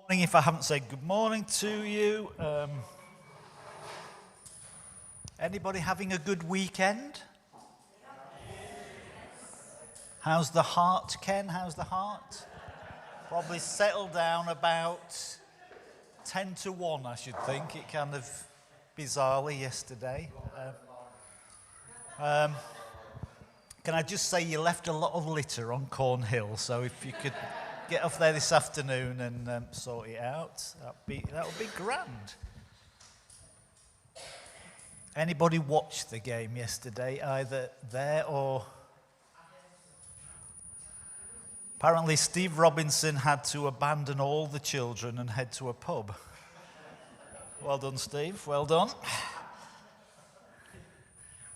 Morning, if I haven't said good morning to you. Anybody having a good weekend? How's the heart, Ken? How's the heart? Probably settled down about 10 to 1, I should think. It kind of bizarrely yesterday. Can I just say you left a lot of litter on Cornhill, so if you could get off there this afternoon and sort it out, that would be grand. Anybody watch the game yesterday, either there or... Apparently Steve Robinson had to abandon all the children and head to a pub. Well done, Steve, well done.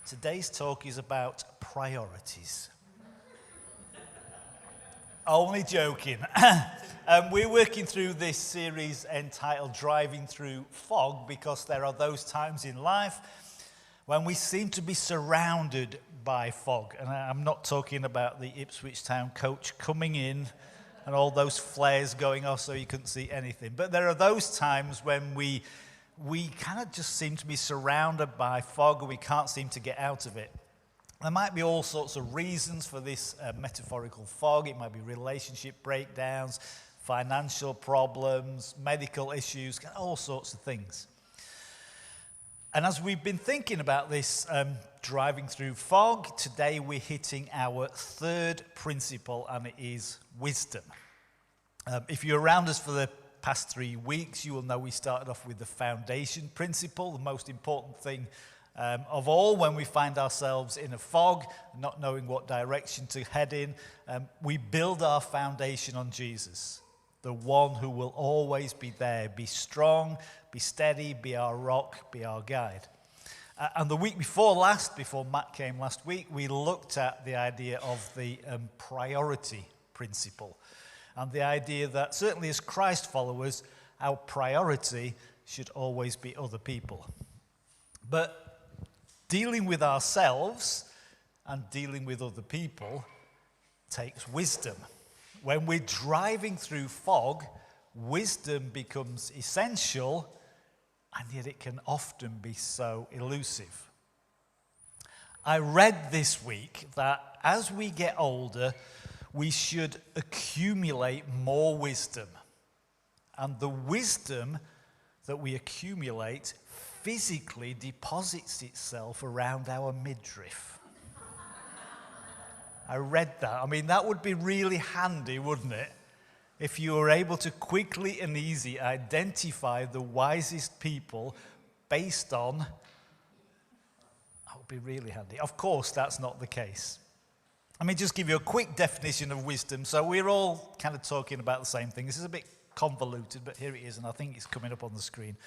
Today's talk is about priorities. Only joking. We're working through this series entitled Driving Through Fog because there are those times in life when we seem to be surrounded by fog. And I'm not talking about the Ipswich Town coach coming in and all those flares going off so you couldn't see anything. But there are those times when we kind of just seem to be surrounded by fog and we can't seem to get out of it. There might be all sorts of reasons for this metaphorical fog. It might be relationship breakdowns, financial problems, medical issues, all sorts of things. And as we've been thinking about this driving through fog, today we're hitting our third principle, and it is wisdom. If you're around us for the past 3 weeks, you will know we started off with the foundation principle, the most important thing of all when we find ourselves in a fog, not knowing what direction to head in. We build our foundation on Jesus, the one who will always be there, be strong, be steady, be our rock, be our guide. And the week before Matt came last week, we looked at the idea of the priority principle. And the idea that certainly as Christ followers, our priority should always be other people. But dealing with ourselves and dealing with other people takes wisdom. When we're driving through fog, wisdom becomes essential, and yet it can often be so elusive. I read this week that as we get older, we should accumulate more wisdom. And the wisdom that we accumulate physically deposits itself around our midriff. I read that. I mean, that would be really handy, wouldn't it? If you were able to quickly and easy identify the wisest people based on... That would be really handy. Of course, that's not the case. Let me just give you a quick definition of wisdom. So we're all kind of talking about the same thing. This is a bit convoluted, but here it is, and I think it's coming up on the screen.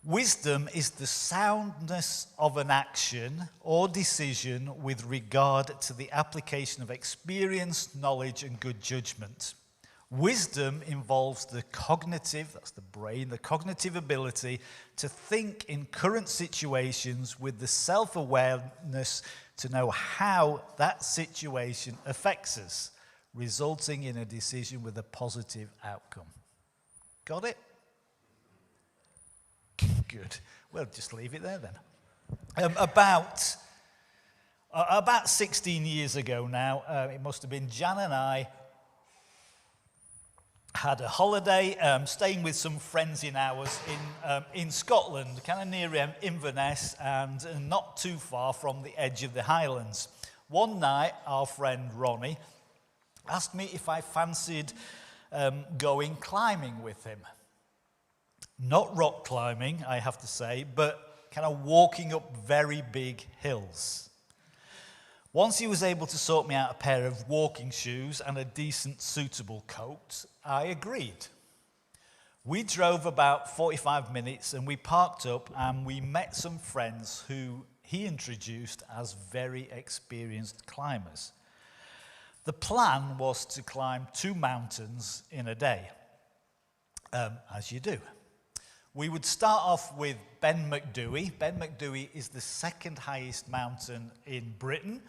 Wisdom is the soundness of an action or decision with regard to the application of experience, knowledge, and good judgment. Wisdom involves the cognitive, that's the brain, the cognitive ability to think in current situations with the self-awareness to know how that situation affects us, resulting in a decision with a positive outcome. Got it? Good. We'll just leave it there then. About 16 years ago now, it must have been, Jan and I had a holiday, staying with some friends in ours in Scotland, kind of near Inverness and not too far from the edge of the Highlands. One night, our friend Ronnie asked me if I fancied going climbing with him. Not rock climbing, I have to say, but kind of walking up very big hills. Once he was able to sort me out a pair of walking shoes and a decent, suitable coat, I agreed. We drove about 45 minutes and we parked up and we met some friends who he introduced as very experienced climbers. The plan was to climb 2 mountains in a day, as you do. We would start off with Ben Macdui. Ben Macdui is the second highest mountain in Britain.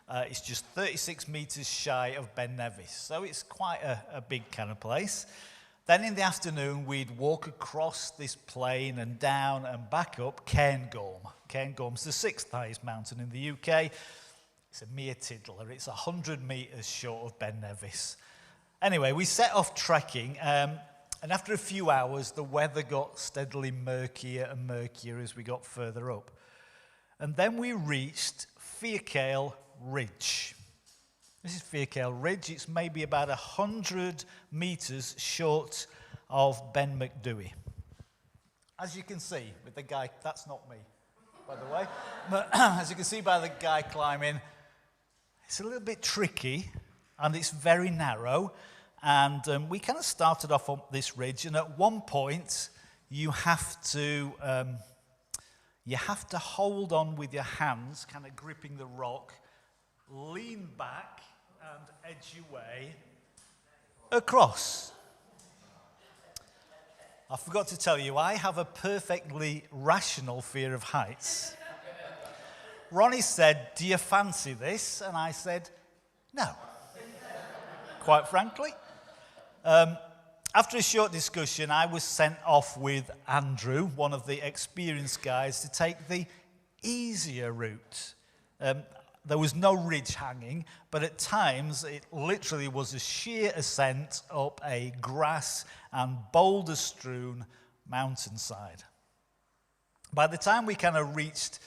It's just 36 metres shy of Ben Nevis, so it's quite a big kind of place. Then in the afternoon, we'd walk across this plain and down and back up Cairngorm. Cairngorm's the 6th highest mountain in the UK. It's a mere tiddler. It's 100 metres short of Ben Nevis. Anyway, we set off trekking, and after a few hours, the weather got steadily murkier and murkier as we got further up. And then we reached Fircale Ridge. This is Fircale Ridge. It's maybe about 100 metres short of Ben Macdui. As you can see, with the guy, that's not me, by the way. But as you can see by the guy climbing, it's a little bit tricky and it's very narrow. And we kind of started off on this ridge, and at one point you have to hold on with your hands, kind of gripping the rock, lean back and edge your way across. I forgot to tell you, I have a perfectly rational fear of heights. Ronnie said, "Do you fancy this?" And I said, "No," quite frankly. After a short discussion, I was sent off with Andrew, one of the experienced guys, to take the easier route. There was no ridge hanging, but at times it literally was a sheer ascent up a grass and boulder-strewn mountainside. By the time we kind of reached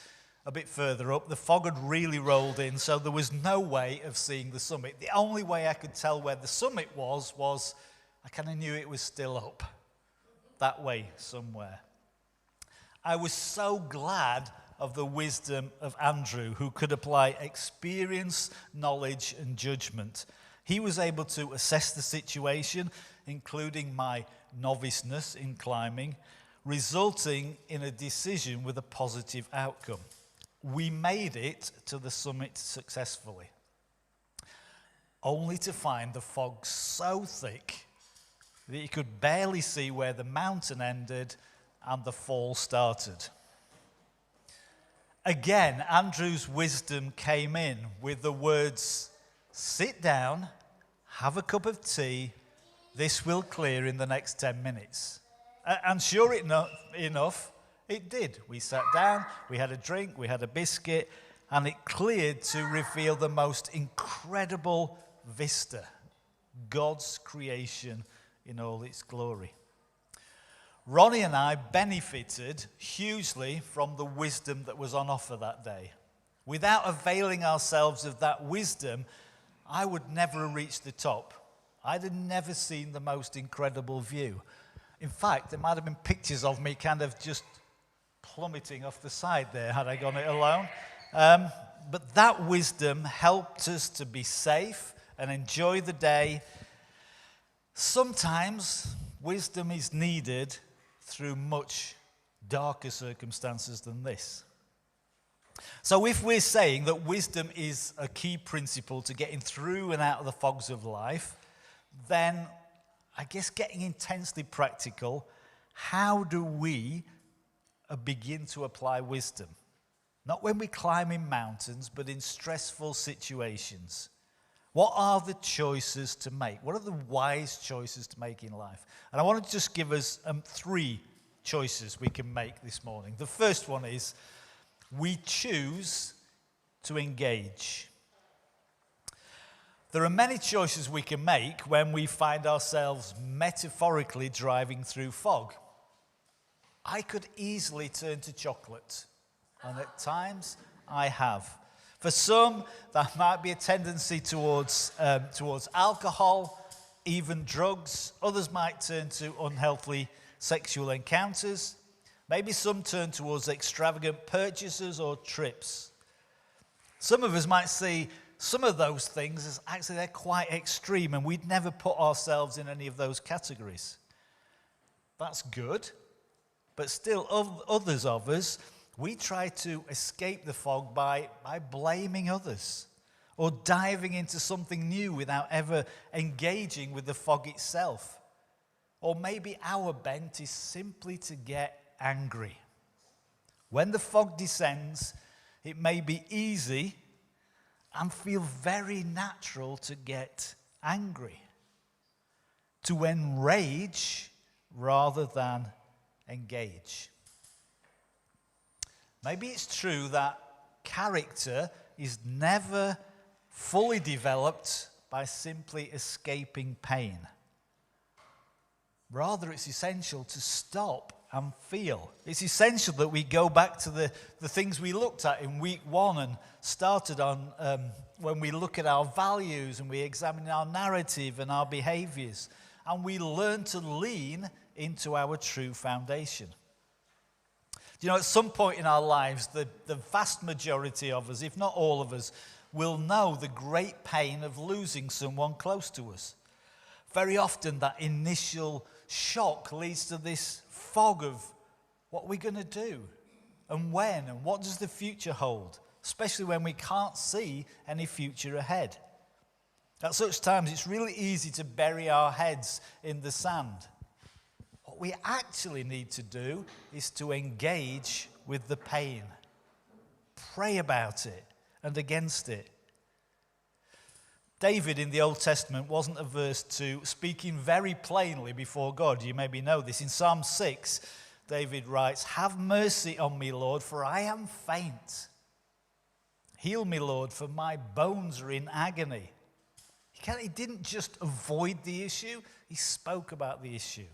a bit further up, the fog had really rolled in, so there was no way of seeing the summit. The only way I could tell where the summit was I kind of knew it was still up, that way somewhere. I was so glad of the wisdom of Andrew, who could apply experience, knowledge, and judgment. He was able to assess the situation, including my noviceness in climbing, resulting in a decision with a positive outcome. We made it to the summit successfully, only to find the fog so thick that you could barely see where the mountain ended and the fall started. Again, Andrew's wisdom came in with the words, "Sit down, have a cup of tea, this will clear in the next 10 minutes. And sure enough, it did. We sat down, we had a drink, we had a biscuit, and it cleared to reveal the most incredible vista, God's creation in all its glory. Ronnie and I benefited hugely from the wisdom that was on offer that day. Without availing ourselves of that wisdom, I would never have reached the top. I'd have never seen the most incredible view. In fact, there might have been pictures of me kind of just plummeting off the side there had I gone it alone. But that wisdom helped us to be safe and enjoy the day. Sometimes wisdom is needed through much darker circumstances than this. So if we're saying that wisdom is a key principle to getting through and out of the fogs of life, then I guess getting intensely practical, how do we begin to apply wisdom? Not when we're climbing mountains, but in stressful situations. What are the choices to make? What are the wise choices to make in life? And I want to just give us 3 choices we can make this morning. The first one is we choose to engage. There are many choices we can make when we find ourselves metaphorically driving through fog. I could easily turn to chocolate, and at times I have. For some, that might be a tendency towards alcohol, even drugs. Others might turn to unhealthy sexual encounters. Maybe some turn towards extravagant purchases or trips. Some of us might see some of those things as actually they're quite extreme, and we'd never put ourselves in any of those categories. That's good, but still others of us, we try to escape the fog by blaming others or diving into something new without ever engaging with the fog itself. Or maybe our bent is simply to get angry. When the fog descends, it may be easy and feel very natural to get angry. to enrage rather than engage. Maybe it's true that character is never fully developed by simply escaping pain. Rather, it's essential to stop and feel. It's essential that we go back to the things we looked at in week 1 and started on when we look at our values and we examine our narrative and our behaviors, and we learn to lean into our true foundation. You know, at some point in our lives, the vast majority of us, if not all of us, will know the great pain of losing someone close to us. Very often that initial shock leads to this fog of what we're going to do and when and what does the future hold, especially when we can't see any future ahead. At such times, it's really easy to bury our heads in the sand. What we actually need to do is to engage with the pain, pray about it and against it. David in the Old Testament wasn't averse to speaking very plainly before God. You maybe know this. In Psalm 6, David writes, "Have mercy on me, Lord, for I am faint. Heal me, Lord, for my bones are in agony." He didn't just avoid the issue, he spoke about the issue.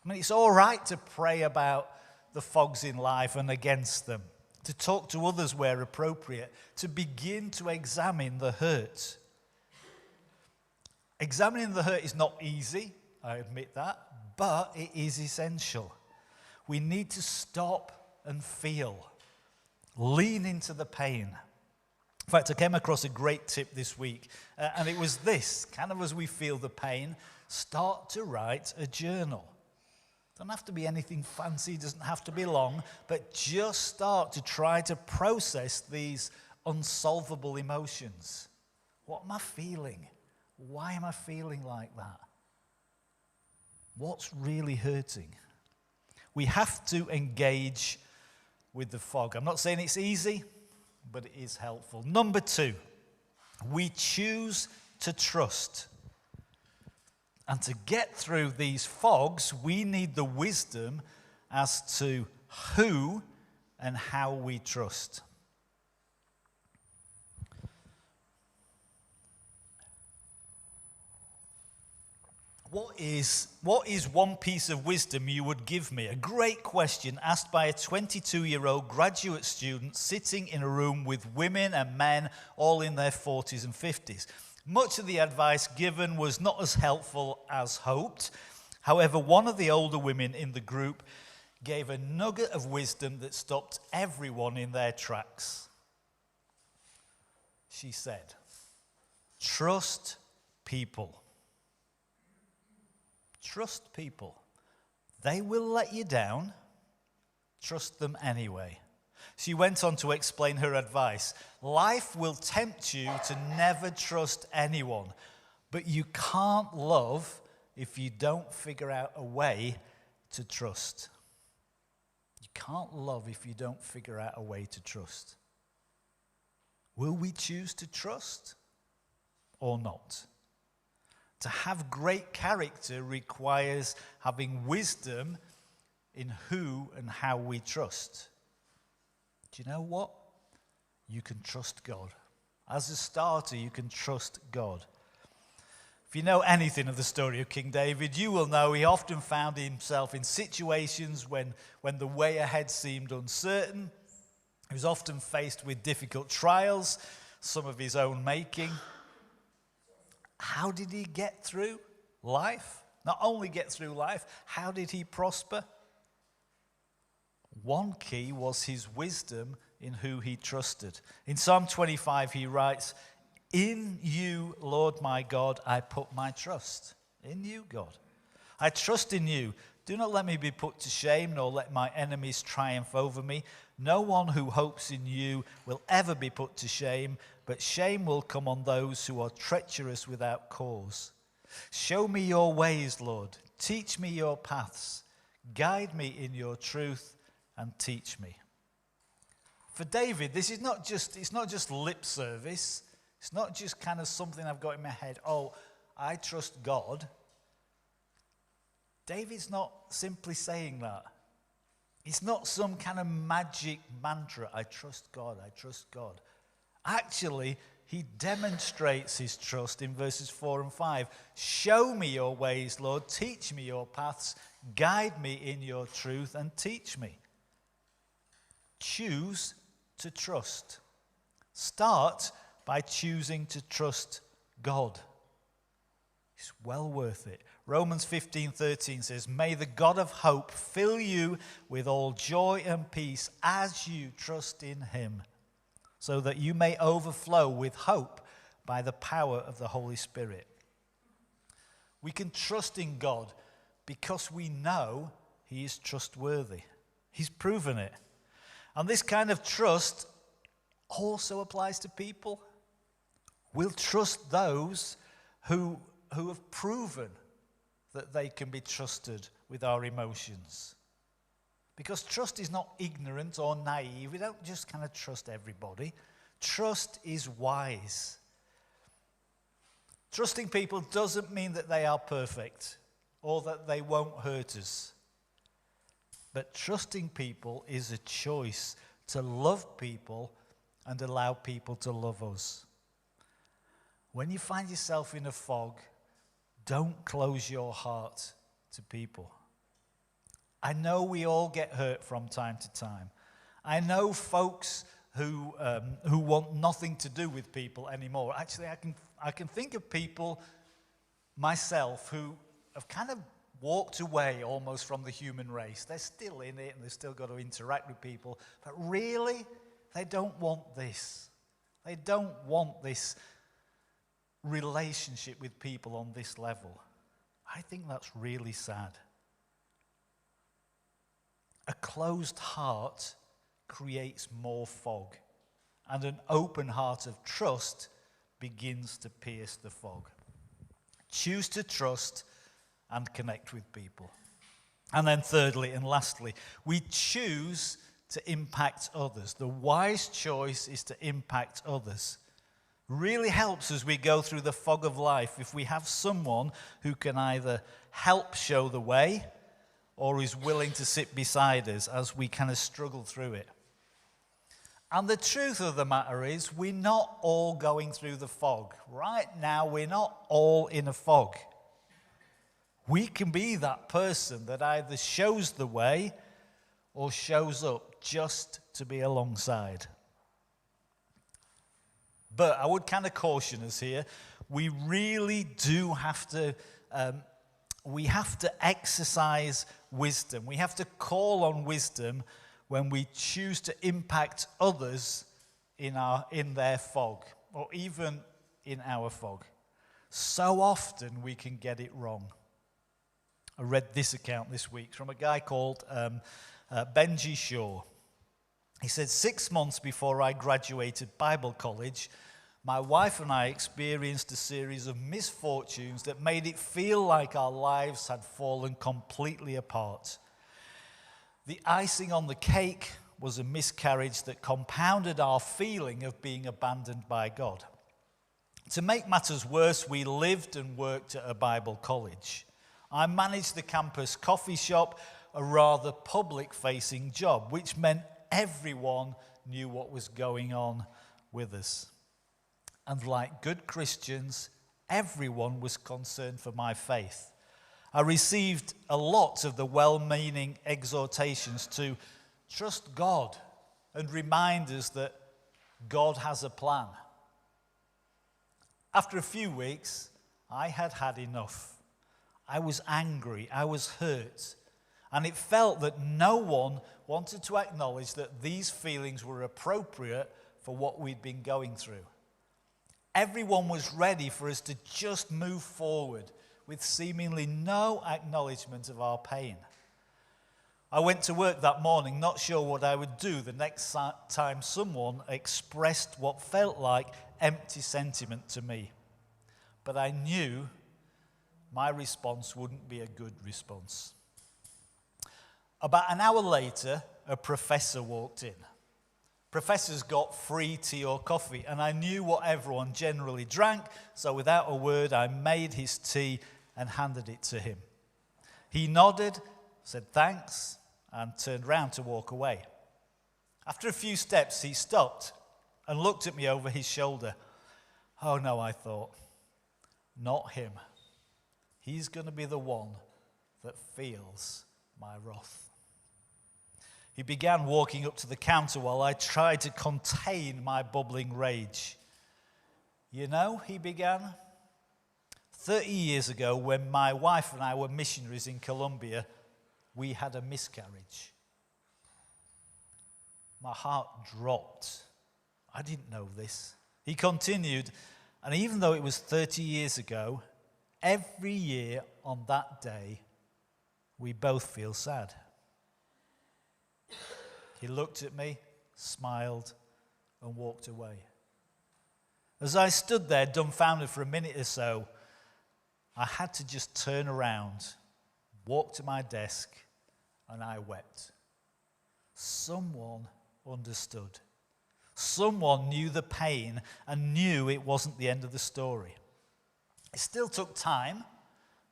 I mean, it's all right to pray about the fogs in life and against them, to talk to others where appropriate, to begin to examine the hurt. Examining the hurt is not easy, I admit that, but it is essential. We need to stop and feel, lean into the pain. In fact, I came across a great tip this week, and it was this: kind of as we feel the pain, start to write a journal. Doesn't have to be anything fancy, doesn't have to be long, but just start to try to process these unsolvable emotions. What am I feeling? Why am I feeling like that? What's really hurting? We have to engage with the fog. I'm not saying it's easy, but it is helpful. Number 2, we choose to trust. And to get through these fogs, we need the wisdom as to who and how we trust. What is one piece of wisdom you would give me? A great question asked by a 22-year-old graduate student sitting in a room with women and men all in their 40s and 50s. Much of the advice given was not as helpful as hoped. However, one of the older women in the group gave a nugget of wisdom that stopped everyone in their tracks. She said, "Trust people. Trust people. They will let you down. Trust them anyway." She went on to explain her advice. Life will tempt you to never trust anyone, but you can't love if you don't figure out a way to trust. You can't love if you don't figure out a way to trust. Will we choose to trust or not? To have great character requires having wisdom in who and how we trust. Do you know what? You can trust God. As a starter, you can trust God. If you know anything of the story of King David, you will know he often found himself in situations when the way ahead seemed uncertain. He was often faced with difficult trials, some of his own making. How did he get through life? Not only get through life, how did he prosper? One key was his wisdom in who he trusted. In Psalm 25, he writes, "In you, Lord my God, I put my trust." In you, God. "I trust in you. Do not let me be put to shame, nor let my enemies triumph over me. No one who hopes in you will ever be put to shame, but shame will come on those who are treacherous without cause. Show me your ways, Lord. Teach me your paths. Guide me in your truth and teach me." For David, it's not just lip service. It's not just kind of something I've got in my head. Oh, I trust God. David's not simply saying that. It's not some kind of magic mantra, I trust God, I trust God. Actually, he demonstrates his trust in verses 4 and 5. Show me your ways, Lord, teach me your paths, guide me in your truth and teach me. Choose to trust. Start by choosing to trust God. It's well worth it. Romans 15:13 says, may the God of hope fill you with all joy and peace as you trust in him, so that you may overflow with hope by the power of the Holy Spirit. We can trust in God because we know he is trustworthy. He's proven it. And this kind of trust also applies to people. We'll trust those who have proven that they can be trusted with our emotions. Because trust is not ignorant or naive. We don't just kind of trust everybody. Trust is wise. Trusting people doesn't mean that they are perfect or that they won't hurt us. But trusting people is a choice to love people and allow people to love us. When you find yourself in a fog, don't close your heart to people. I know we all get hurt from time to time. I know folks who want nothing to do with people anymore. Actually, I can think of people myself who have kind of walked away almost from the human race. They're still in it and they've still got to interact with people. But really, they don't want this. They don't want this relationship with people on this level. I think that's really sad. A closed heart creates more fog, and an open heart of trust begins to pierce the fog. Choose to trust and connect with people. And then thirdly and lastly, we choose to impact others. The wise choice is to impact others. Really helps as we go through the fog of life if we have someone who can either help show the way or is willing to sit beside us as we kind of struggle through it. And the truth of the matter is, we're not all going through the fog. Right now, we're not all in a fog. We can be that person that either shows the way or shows up just to be alongside. But I would kind of caution us here. We really do have to exercise wisdom. We have to call on wisdom when we choose to impact others in their fog, or even in our fog. So often we can get it wrong. I read this account this week from a guy called Benji Shaw. He said, 6 months before I graduated Bible college, my wife and I experienced a series of misfortunes that made it feel like our lives had fallen completely apart. The icing on the cake was a miscarriage that compounded our feeling of being abandoned by God. To make matters worse, we lived and worked at a Bible college. I managed the campus coffee shop, a rather public-facing job, which meant everyone knew what was going on with us. And like good Christians, everyone was concerned for my faith. I received a lot of the well-meaning exhortations to trust God and reminders that God has a plan. After a few weeks, I had had enough. I was angry, I was hurt, and it felt that no one wanted to acknowledge that these feelings were appropriate for what we'd been going through. Everyone was ready for us to just move forward with seemingly no acknowledgement of our pain. I went to work that morning, not sure what I would do the next time someone expressed what felt like empty sentiment to me. But I knew my response wouldn't be a good response. About an hour later, a professor walked in. Professors got free tea or coffee, and I knew what everyone generally drank, so without a word, I made his tea and handed it to him. He nodded, said thanks, and turned round to walk away. After a few steps, he stopped and looked at me over his shoulder. Oh no, I thought, not him. He's going to be the one that feels my wrath. He began walking up to the counter while I tried to contain my bubbling rage. You know, he began, 30 years ago when my wife and I were missionaries in Colombia, we had a miscarriage. My heart dropped. I didn't know this. He continued, and even though it was 30 years ago, every year on that day, we both feel sad. He looked at me, smiled, and walked away. As I stood there dumbfounded for a minute or so, I had to just turn around, walk to my desk, and I wept. Someone understood. Someone knew the pain and knew it wasn't the end of the story. It still took time,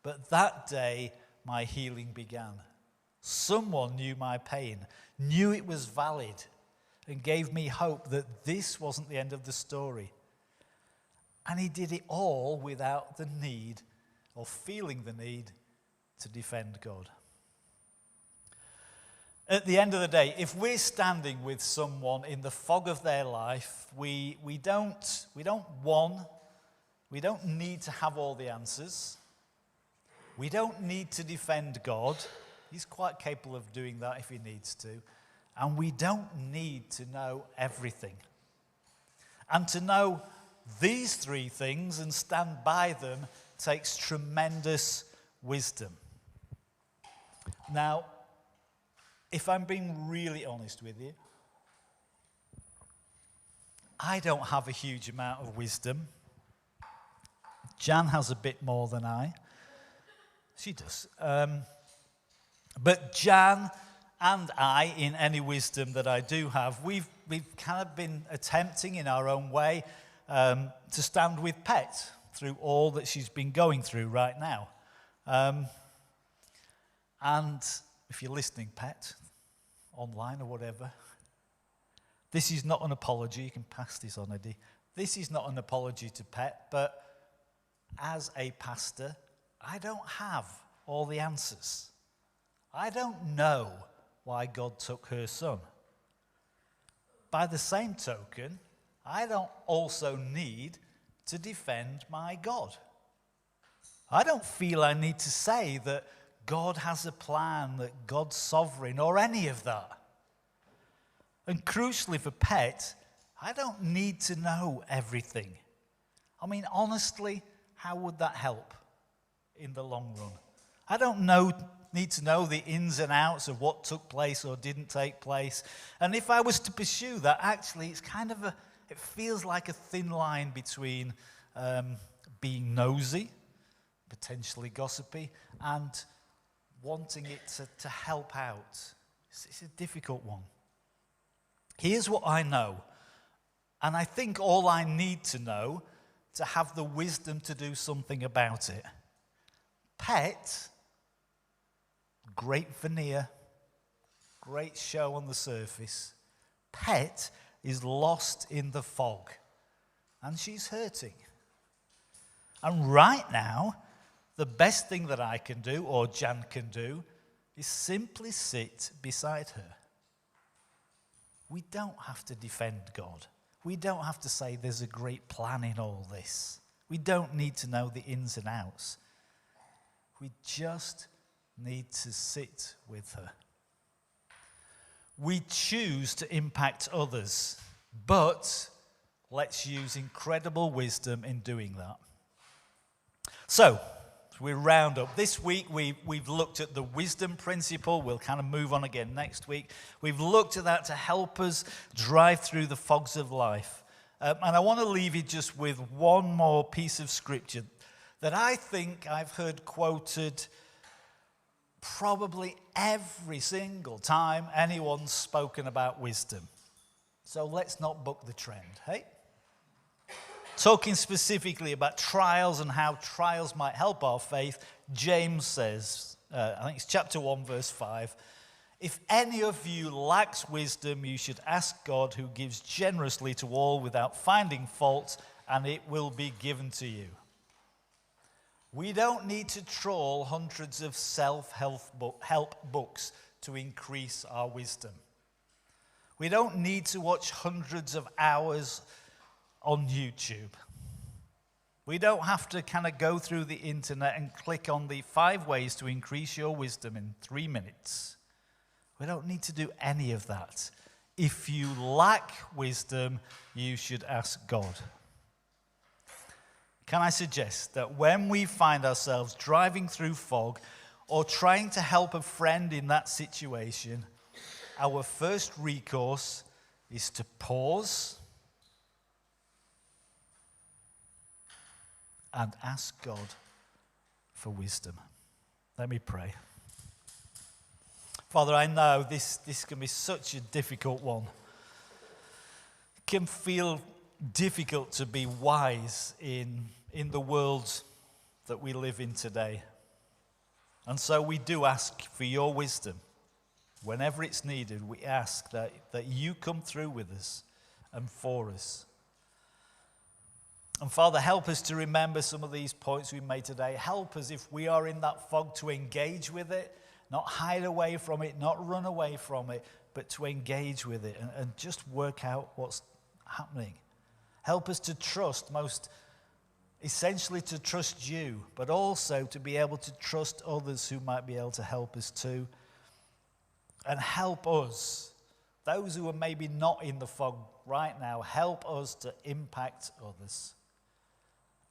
but that day my healing began. Someone knew my pain, knew it was valid, and gave me hope that this wasn't the end of the story. And he did it all without the need or feeling the need to defend God. At the end of the day, if we're standing with someone in the fog of their life, we don't need to have all the answers. We don't need to defend God. He's quite capable of doing that if he needs to. And we don't need to know everything. And to know these three things and stand by them takes tremendous wisdom. Now, if I'm being really honest with you, I don't have a huge amount of wisdom. Jan has a bit more than I. She does. But Jan and I, in any wisdom that I do have, we've kind of been attempting in our own way to stand with Pet through all that she's been going through right now. And if you're listening, Pet, online or whatever, this is not an apology. You can pass this on, Eddie. This is not an apology to Pet, but as a pastor, I don't have all the answers. I don't know why God took her son. By the same token, I don't also need to defend my God. I don't feel I need to say that God has a plan, that God's sovereign, or any of that. And crucially for Pet, I don't need to know everything. I mean, honestly, how would that help in the long run? I don't need to know the ins and outs of what took place or didn't take place. And if I was to pursue that, actually, it's kind of it feels like a thin line between being nosy, potentially gossipy, and wanting it to help out. It's a difficult one. Here's what I know, and I think all I need to know to have the wisdom to do something about it. Pet, great veneer, great show on the surface. Pet is lost in the fog, and she's hurting. And right now, the best thing that I can do, or Jan can do, is simply sit beside her. We don't have to defend God. We don't have to say there's a great plan in all this. We don't need to know the ins and outs. We just need to sit with her. We choose to impact others, but let's use incredible wisdom in doing that. So, we round up. This week we've looked at the wisdom principle. We'll kind of move on again next week. We've looked at that to help us drive through the fogs of life. And I want to leave you just with one more piece of scripture that I think I've heard quoted probably every single time anyone's spoken about wisdom. So let's not buck the trend, hey? Talking specifically about trials and how trials might help our faith, James says I think it's chapter 1, verse 5. If any of you lacks wisdom, you should ask God, who gives generously to all without finding fault, and it will be given to you. We don't need to trawl hundreds of self-help books to increase our wisdom. We don't need to watch hundreds of hours on YouTube. We don't have to kind of go through the internet and click on the 5 ways to increase your wisdom in 3 minutes. We don't need to do any of that. If you lack wisdom, you should ask God. Can I suggest that when we find ourselves driving through fog or trying to help a friend in that situation, our first recourse is to pause and ask God for wisdom. Let me pray. Father, I know this can be such a difficult one. It can feel difficult to be wise in the world that we live in today. And so we do ask for your wisdom. Whenever it's needed, we ask that you come through with us and for us. And Father, help us to remember some of these points we made today. Help us, if we are in that fog, to engage with it, not hide away from it, not run away from it, but to engage with it and just work out what's happening. Help us to trust, most essentially to trust you, but also to be able to trust others who might be able to help us too. And help us, those who are maybe not in the fog right now, help us to impact others.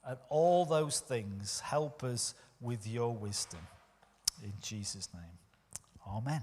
And all those things, help us with your wisdom. In Jesus' name, amen.